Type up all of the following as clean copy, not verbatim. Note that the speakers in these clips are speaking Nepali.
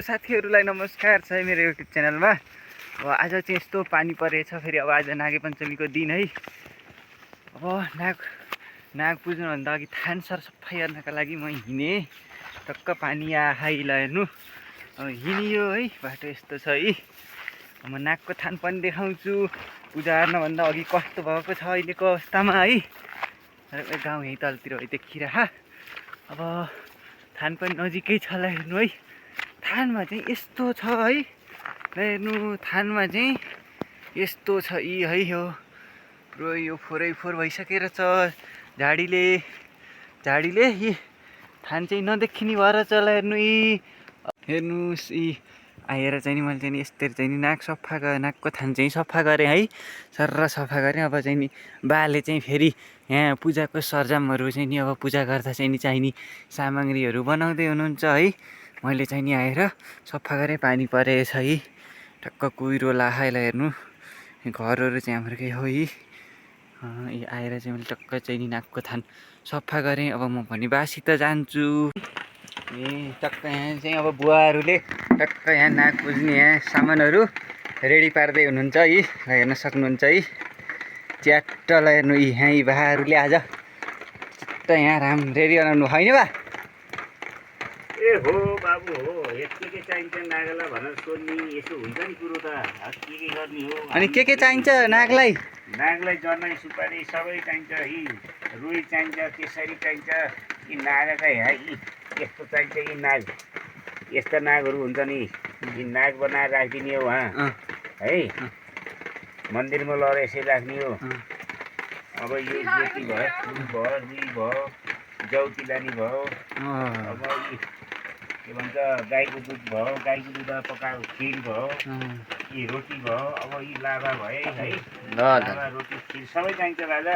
साथीहरूलाई नमस्कार छ मेरो युट्युब च्यानलमा। अब आज चाहिँ यस्तो पानी परेछ, फेरि अब आज नागे पञ्चमीको दिन है। अब नाग पुज्नुभन्दा अघि थान सरसफाइ गर्नका लागि म हिँडेँ। टक्क पानी आइ ल हेर्नु, अब हिँडियो है, बाटो यस्तो छ है। म नागको थान पनि देखाउँछु पूजा गर्नभन्दा अघि कस्तो भएको छ अहिलेको अवस्थामा है। गाउँ यहीँ तलतिर है देखिरह। अब थान पनि नजिकै छ ल हेर्नु है। थानमा चाहिँ यस्तो छ है, हेर्नु थानमा चाहिँ यस्तो छ यी है। यो फोरै फोर भइसकेर छ झाडीले यी थान चाहिँ नदेखिने भएर छ ल हेर्नु। यी हेर्नुहोस्, यी आएर चाहिँ नि मैले चाहिँ नि यस्तरी चाहिँ नि नागको थान चाहिँ सफा गरेँ है। सरर सफा गरेँ। अब चाहिँ नि बाले चाहिँ फेरि यहाँ पूजाको सरजामहरू चाहिँ नि अब पूजा गर्दा चाहिँ नि चाहिने सामग्रीहरू बनाउँदै हुनुहुन्छ है। मैले चाहिँ नि आएर सफा गरेँ, पानी परेछ है, टक्क कुहिरो लाहाइलाई हेर्नु। घरहरू चाहिँ हाम्रो के हो यी आएर चाहिँ मैले टक्क चाहिँ नि नागको थान सफा गरेँ। अब म भने बासी त जान्छु। टक्क यहाँ चाहिँ अब बुवाहरूले टक्क यहाँ नाग पुज्ने यहाँ सामानहरू रेडी पार्दै हुनुहुन्छ है। हेर्न सक्नुहुन्छ है, च्याट्टलाई हेर्नु। यहाँ यी बाहरूले आज चित्त यहाँ रेडी बनाउनु होइन बा? ए हो बाबु हो, के चाहिन्छ नागलाई भनेर सोध्ने यसो हुन्छ नि कुरो त। के गर्ने हो? अनि के चाहिन्छ नागलाई? नागलाई जनै सुपारी सबै चाहिन्छ। यी रुई चाहिन्छ, केसरी चाहिन्छ, यी नागका यी यस्तो चाहिन्छ। यी नाग यस्ता नागहरू हुन्छ नि, यी नाग बनाएर राखिदिने हो वहाँ है। मन्दिरमा लगेर यसरी राख्ने हो। अब यो ज्योति भयो, रुई भयो, जौती लानी भयो, अब के भन्छ गाईको दुध भयो, गाईको दुध पकाएको खिर भयो, यी रोटी भयो, अब यी लाभा भए है। लाभा रोटी खिर सबै चाहिन्छ राजा।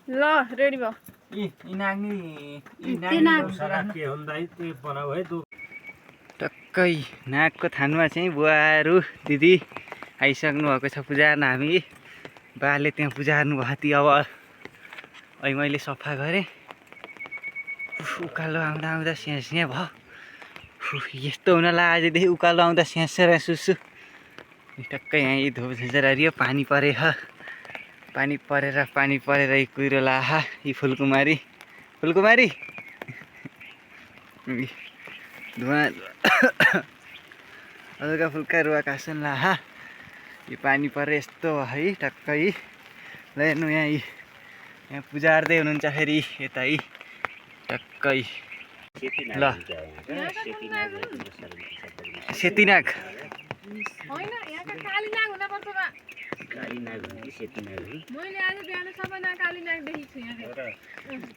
ल रेडी भयो। टक्कै नागको थानमा चाहिँ बुवाहरू दिदी आइसक्नु भएको छ पूजा गर्न। हामी बाले त्यहाँ पूजा गर्नुभएको थियो। अब अहिले मैले सफा गरेँ। उकालो आउँदा स्याँ भयो। यस्तो हुन ला आजदेखि उकालो आउँदा स्याँ सुसु। टक्कै यहाँ यी धोप झन्झर हरियो पानी परेछ। पानी परेर यी कुहिरो लाहा। यी फुलकुमारी धुवा हल्का फुल्का रुवा कासन लाहा। यो पानी परे यस्तो है टक्कै ल हेर्नु। यहाँ पूजा गर्दै हुनुहुन्छ फेरि यता है टक्कै। ल सेती नाग होइन, यहाँका काली नाग हुन पर्छ बा। काली नाग हो कि सेती नाग हो? मैले आज बिहान सबैजना काली नाग देखेको छु यहाँ।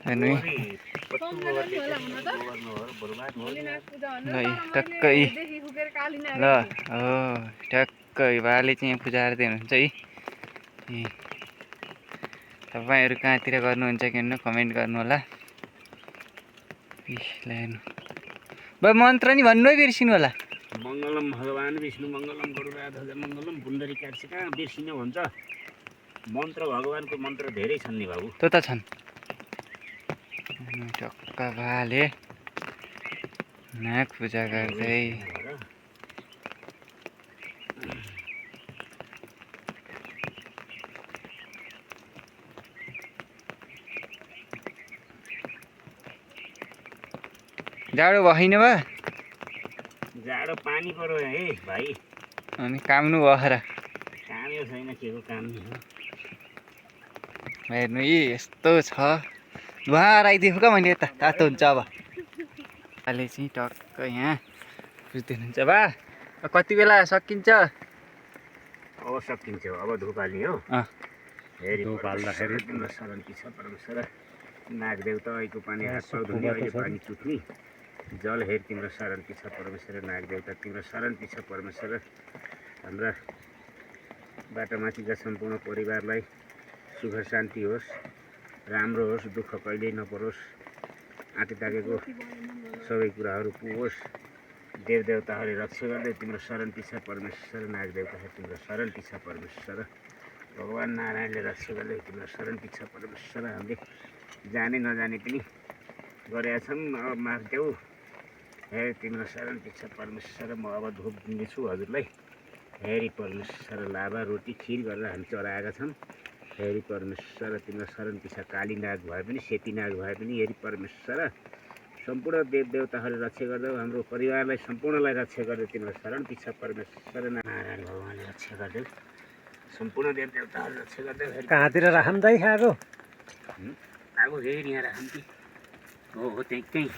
हेर्नु टक्कै। ल हो टक्कै बाले चाहिँ यहाँ पूजा गर्दै हुनुहुन्छ है। तपाईँहरू कहाँतिर गर्नुहुन्छ कि कमेन्ट गर्नु होला। ल हेर्नु बा, मन्त्र नि भन्नु है बिर्सिनु होला। मङ्गलम भगवान विष्णु मङ्गलम गरुडाध्वज मङ्गलम पुण्डरीकाक्ष। कहाँ बिर्सिनु हुन्छ? मन्त्र भगवानको मन्त्र धेरै छन् नि बाबु। त्यो त छन्। टक्क बाले नाग पूजा गर्दै। जाडो भएन बा? जाडो पानी पऱ्यो है भाइ। अनि काम्नु भएर कामै छैन, के को काम नि हो। हेर्नु यी यस्तो छ। धुवा आइदिएको क्या मैले। यता तातो हुन्छ। अब अहिले चाहिँ टक्क यहाँ बुझ्दै हुनुहुन्छ बा। कति बेला सकिन्छ? अब सकिन्छ। अब धुप हाल्ने हो। धुप हाल्दाखेरि तिम्रो शरण पिछ परमेश्वर। नाग देउता ऐको पानी हात पाउ धुने, अहिले पानी चुट्ने। जल हेर तिम्रो शरण पिछ परमेश्वर। नाग देउता तिम्रो शरण पिछ परमेश्वर। हाम्रा बाटामाथिका सम्पूर्ण परिवारलाई सुख शान्ति होस्, राम्रो होस्, दुःख कहिल्यै नपरोस्, आँटी ताकेको सबै कुराहरू पुगोस्। देवदेवताहरूले रक्षा गर्दै तिम्रो शरण पिछ परमेश्वर। नाग देवताहरू तिम्रो शरण पिछ परमेश्वर। भगवान् नारायणले रक्षा गर्दै तिम्रो शरण पिछ परमेश्वर। हामीले जाने नजाने पनि गरेका छौँ। अब माफ देऊ हे तिम्रो शरण पिछा परमेश्वर म अब धुप दिनेछु हजुरलाई। हेरी परमेश्वर लाभा रोटी खिर गरेर हामी चढाएका छौँ। हेरी परमेश्वर तिम्रो शरण पिछा काली नाग भए पनि सेती नाग भए पनि हेरी परमेश्वर सम्पूर्ण देवदेवताहरू रक्षा गर्दै हाम्रो परिवारलाई सम्पूर्णलाई रक्षा गर्दै तिम्रो शरण पिछा परमेश्वर नारायण भगवान्ले रक्षा गर्दै सम्पूर्ण देवदेवताहरू रक्षा गर्दै कहाँतिर राखौँ दाइ खाएको आगो फेरि यहाँ राखौँ कि हो त्यहीँ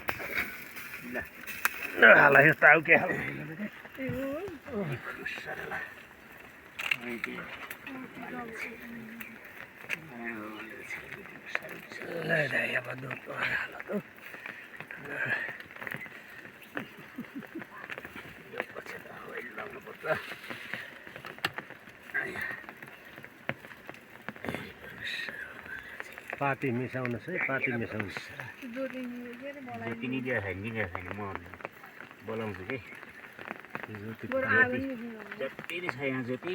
ल हालै ताउ के पाती मिसाउनुहोस् है पाती मिसाउनुहोस् जति नि दिएको छैन नि दिएको छैन म बोलाउँछु कि जति नै छ यहाँ जति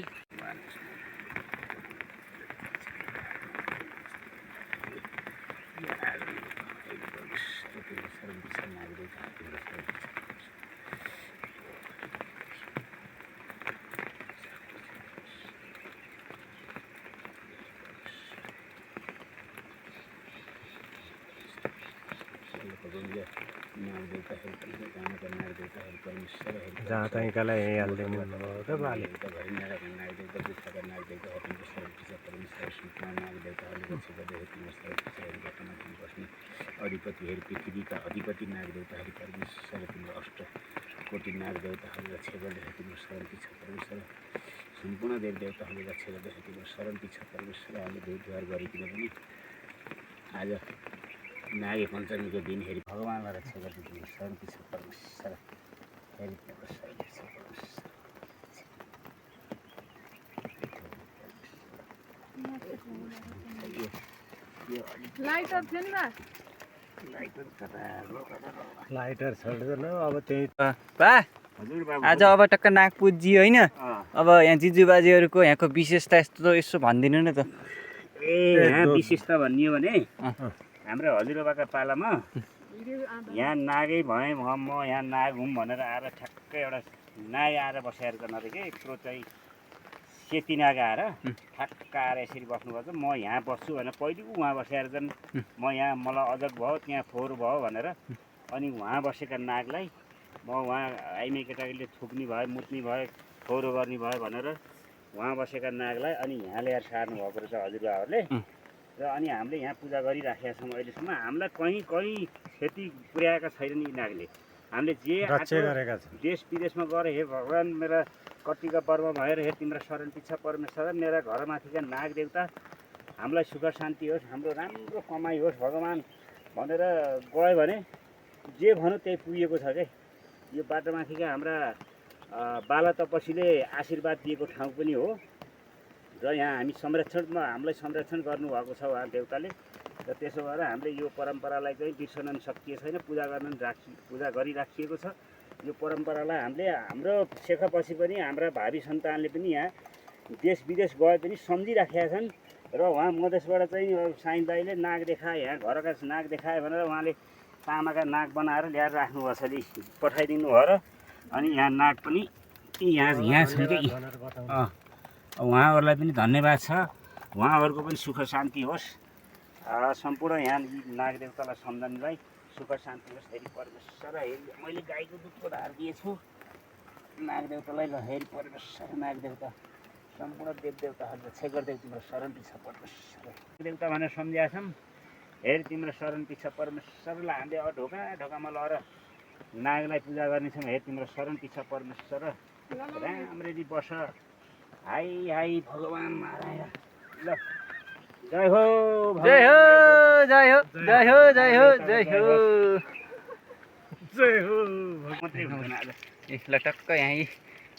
जहाँ तहीँकालाई यहीँ हालिदिनु त बाले अधिपतिहरू पृथ्वीका अधिपति नागदेवताहरू परमेश्वर तिम्रो अष्टकोटि नागदेवताहरू रक्षा गर्दै तिम्रो शरण पिछा परमेश्वर सम्पूर्ण देवदेवताहरूले रक्षा गर्दै तिम्रो शरण पिछा परमेश्वर हामीले भेटघाट गरिकन पनि आज नागे पञ्चमीको दिन हेरी भगवान्लाई रक्षा गर्दै तिम्रो शरण पिछा परमेश्वर हेरी तिम्रो शरण पिछा परमेश्वर लाइटर थियो नि बा लाइटर छोड्दैन अब त्यही बा हजुर बाबु आज अब टक्क नाग पुज्जी होइन अब यहाँ जिजुबाजेहरूको यहाँको विशेषता यस्तो यसो भनिदिनु न त। ए यहाँ विशेषता भनियो भने हाम्रो हजुरबाका पालामा यहाँ नागै भएँ म यहाँ नाग हुँ भनेर आएर ठ्याक्कै एउटा नाग आएर बसेर नथे कि यत्रो चाहिँ सेती नाग आएर ठ्याक्क आएर यसरी बस्नुपर्छ म यहाँ बस्छु भनेर पहिले उहाँ बसेर चाहिँ म यहाँ मलाई अजग भयो त्यहाँ फोहोर भयो भनेर अनि उहाँ बसेका नागलाई म उहाँ आइमाई केटाकेटीले थुक्ने भयो मुत्ने भयो फोहोर गर्ने भयो भनेर उहाँ बसेका नागलाई अनि यहाँ ल्याएर सार्नु भएको रहेछ हजुरबाहरूले र अनि हामीले यहाँ पूजा गरिराखेका छौँ अहिलेसम्म हामीलाई कहीँ क्षति पुर्याएका छैनन् यी नागले हामीले जे रक्षा गरेका छन् देश विदेशमा गएर हे भगवान् मेरा कतिका पर्व भएर हे तिम्रो शरण पिछा परमेश्वर मेरा घरमाथिका नाग देवता हामीलाई सुख शान्ति होस् हाम्रो राम्रो कमाइ होस् भगवान् भनेर गयो भने जे भनौँ त्यही पुगेको छ क्या यो बाटोमाथिका हाम्रा बाला तपसीले आशीर्वाद दिएको ठाउँ पनि हो र यहाँ हामी हामीलाई संरक्षण गर्नुभएको छ उहाँ देवताले र त्यसो भएर हामीले यो परम्परालाई चाहिँ बिर्सन सकिएको छैन पूजा गरिराखिएको छ यो परम्परालाई हामीले हाम्रो शेखपछि पनि हाम्रा भावी सन्तानले पनि यहाँ देश विदेश गए पनि सम्झिराखेका छन् र उहाँ मधेसबाट चाहिँ साईं दाईले नाग देखाए यहाँ घरका नाग देखाए भनेर उहाँले तामाका नाग बनाएर ल्याएर राख्नुभएको छ नि पठाइदिनु भयो र अनि यहाँ नाग पनि यहाँ छन् कि उहाँहरूलाई पनि धन्यवाद छ उहाँहरूको पनि सुख शान्ति होस् सम्पूर्ण यहाँ नाग देवतालाई सम्झनालाई सुख शान्ति होस् हेरी परमेश्वर हेरी मैले गाईको दुधको धार दिएछु नाग देवतालाई ल हेरी परमेश्वर नाग देवता सम्पूर्ण देवदेवताहरू रक्षा गर्दै तिम्रो शरण पिछा परमेश्वर देवता भनेर सम्झेका छौँ हेरी तिम्रो शरण पिछा परमेश्वरलाई हामीले अब ढोकामा लगेर नागलाई पूजा गर्नेछौँ हेरी तिम्रो शरण पिछा परमेश्वर राम्ररी बस हाई भगवान् नारायण ल जय हो जय हो जय हो जय हो जय हो जय हो जय हो मात्रै हुँदैन आज ल टक्क यहाँ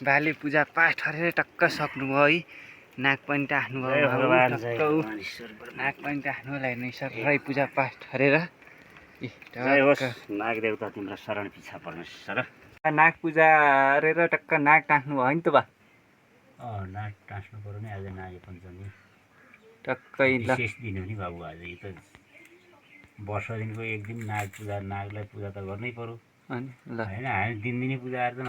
बाले पूजा पाठ गरेर टक्क सक्नुभयो है नाग पनि टाँस्नुभयो नाग पनि टाँस्नुलाई नै सबै पूजा पाठ गरेर जय होस् नाग देवता तिम्रो शरण पिछा परमेश्वर नाग पूजा गरेर टक्क नाग टाँस्नुभयो नि त बा नाग टाँस्नु पऱ्यो नि आज नागे पञ्चमी टक्कै ल विशेष दिन हो नि बाबु आज यो त वर्ष दिनको एक दिन नागलाई पूजा त गर्नै पऱ्यो अनि ल होइन हामी दिनदिनै पूजा अर्चना